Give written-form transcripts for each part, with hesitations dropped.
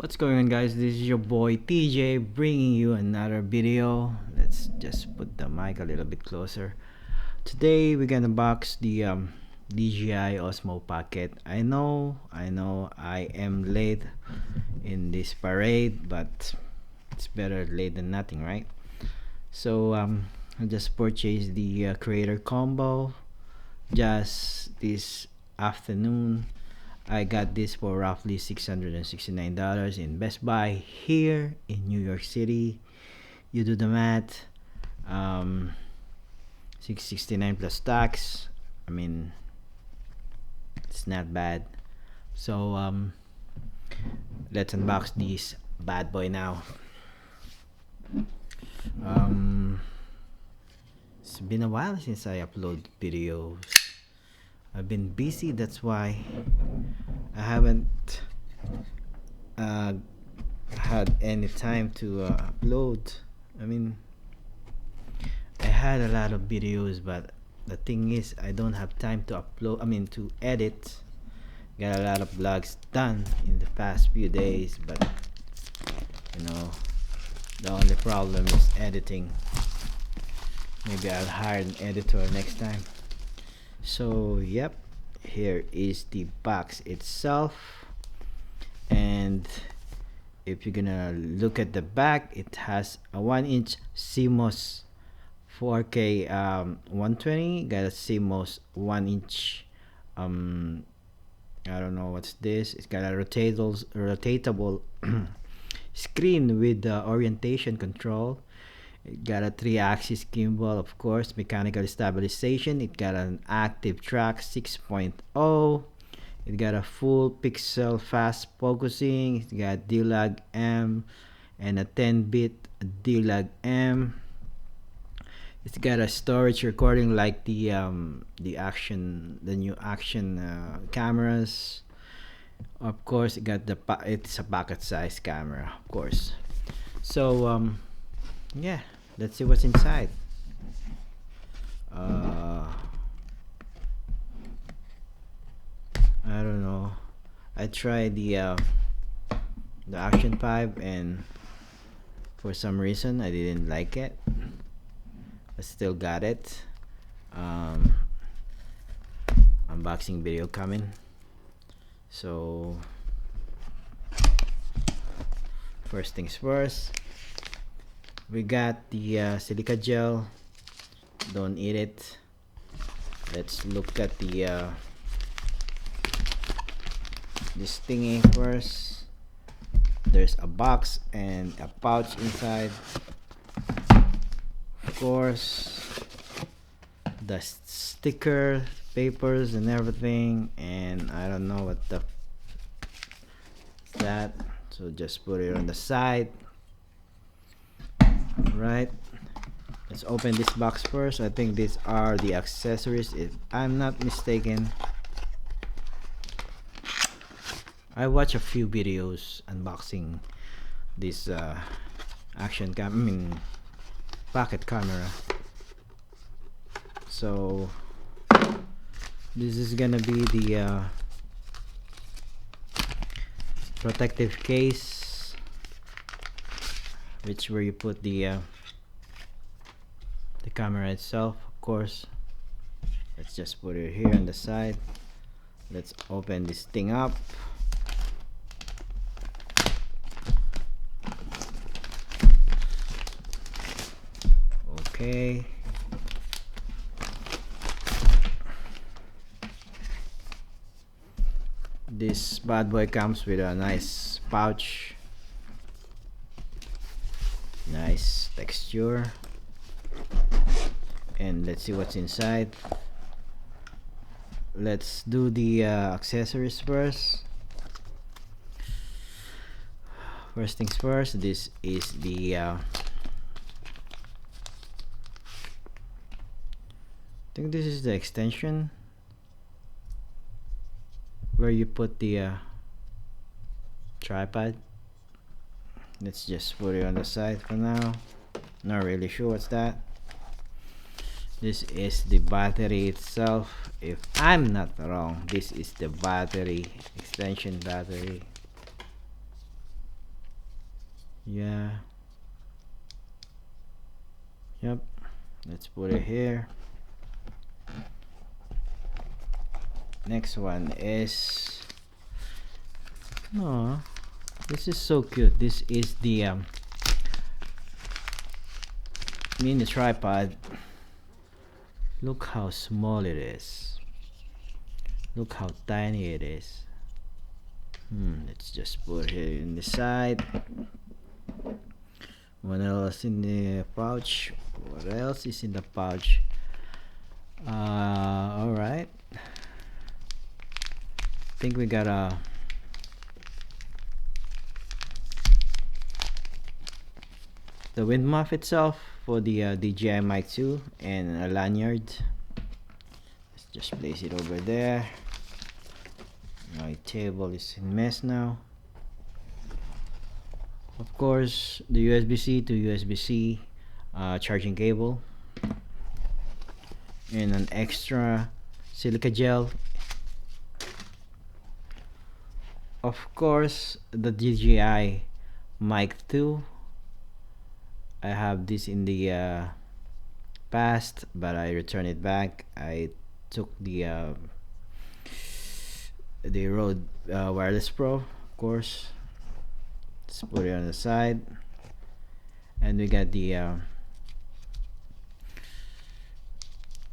What's going on, guys? This is your boy TJ bringing you another video. Let's just put the mic a little bit closer. Today we're gonna box the DJI OSMO Pocket. I am late in this parade, but it's better late than nothing, right? So I just purchased the creator combo just this afternoon. I got this for roughly $669 in Best Buy here in New York City. You do the math. 669 plus tax. I mean, it's not bad. So let's unbox this bad boy now. It's been a while since I upload videos. I've been busy, that's why I haven't had any time to upload. I mean, I had a lot of videos, but the thing is, I don't have time to upload. I mean, to edit. Got a lot of vlogs done in the past few days, but you know, the only problem is editing. Maybe I'll hire an editor next time. So yep, here is the box itself, and if you're gonna look at the back, it has a 1-inch CMOS 4K 120. Got a CMOS 1-inch I don't know what's this. It's got a rotatable screen with the orientation control. It got a 3-axis gimbal, of course, mechanical stabilization. It got an active track 6.0. It got a full pixel fast focusing. It got D-Log M and a 10-bit D-Log M. It's got a storage recording like the new action cameras. Of course, it's a pocket size camera, of course. So yeah, let's see what's inside. I don't know. I tried the Action 5, and for some reason I didn't like it. I still got it. Unboxing video coming. So first things first, we got the silica gel. Don't eat it. Let's look at the this thingy first. There's a box and a pouch inside. Of course, the sticker, papers, and everything. And I don't know what the is that. So just put it on the side. Right, let's open this box first. I think these are the accessories, if I'm not mistaken. I watch a few videos unboxing this pocket camera. So this is gonna be the protective case, which where you put the camera itself, of course. Let's just put it here on the side. Let's open this thing up. Okay, this bad boy comes with a nice pouch. Nice texture. And let's see what's inside. Let's do the accessories first. First things first, this is the I think this is the extension where you put the tripod. Let's just put it on the side for now. Not really sure what's that. This is the battery itself. If I'm not wrong, this is the battery, extension battery. Yeah. Yep. Let's put it here. Next one is, no, this is so cute. This is the mini tripod. Look how small it is. Look how tiny it is. Let's just put it in the side. What else in the pouch? What else is in the pouch? All right. I think we got the wind muff itself for the DJI Mic 2 and a lanyard. Let's just place it over there. My table is in mess now. Of course, the USB-C to USB-C charging cable and an extra silica gel. Of course, the DJI Mic 2. I have this in the past, but I returned it back. I took the Rode Wireless Pro, of course. Let's put it on the side, and we got the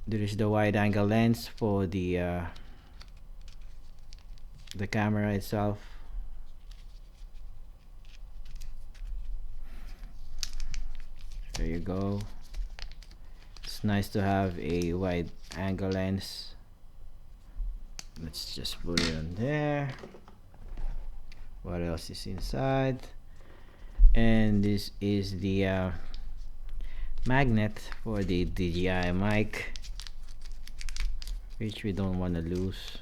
there is the wide angle lens for the camera itself. There you go. It's nice to have a wide angle lens. Let's just put it on there. What else is inside? And this is the magnet for the DJI mic, which we don't want to lose.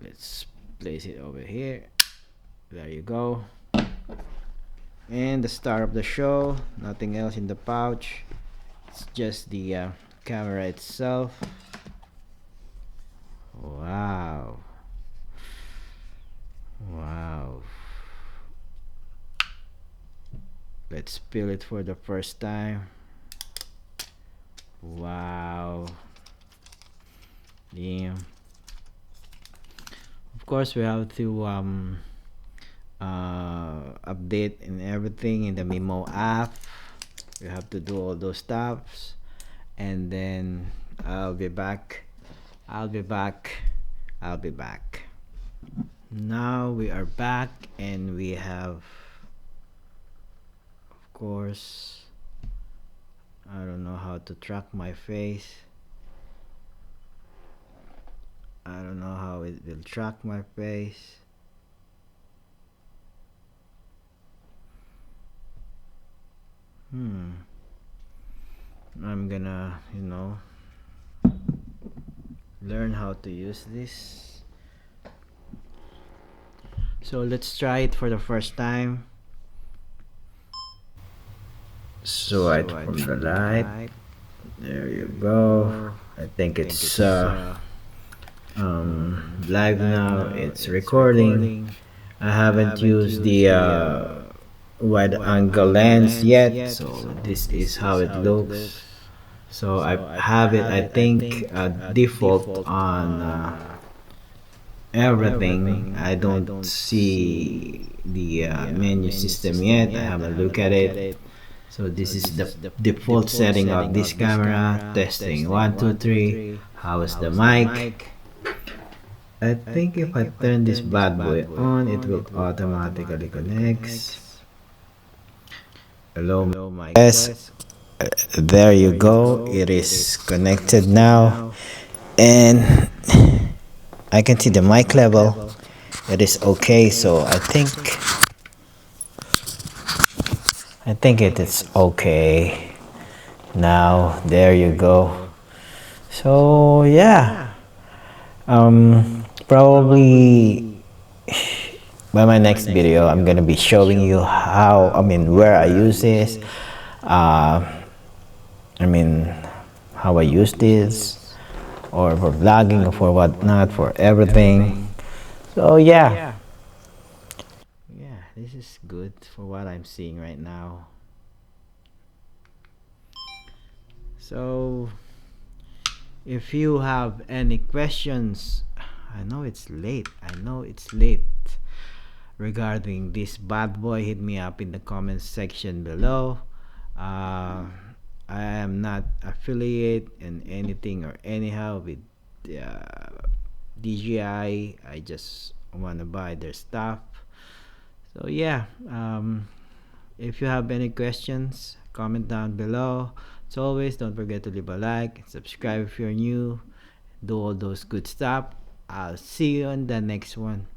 Let's place it over here. There you go. And the star of the show, nothing else in the pouch. It's just the camera itself. Wow. Wow. Let's peel it for the first time. Wow. Damn. Of course, we have to update and everything in the Mimo app. We have to do all those stuffs, and then I'll be back. Now we are back, and we have, of course, I don't know how to track my face. I don't know how it will track my face. I'm gonna, learn how to use this. So let's try it for the first time. So I turn the light. There you go. I think it's live now. It's recording. I haven't used the wide angle lens yet, so this is how it looks. So I have it, I think, default on everything. I don't see the menu system yet. I haven't looked at it. So this is the default setting of this camera. Testing 1 2 3. How is the mic? I think if I turn this bad boy on, it will automatically connect. Hello, mic. Yes, there you go. It is connected now, and I can see the mic level. It is okay. So I think it is okay now. There you go. So yeah, probably by my next video I'm gonna be showing you how, where I use this, how I use this, or for vlogging or for whatnot, for everything. So yeah, this is good for what I'm seeing right now. So if you have any questions, I know it's late. I know it's late. Regarding this bad boy, hit me up in the comments section below. Uh, I am not affiliate in anything or anyhow with DJI. I just want to buy their stuff. So yeah, if you have any questions, comment down below. As always, don't forget to leave a like, subscribe if you're new, do all those good stuff. I'll see you on the next one.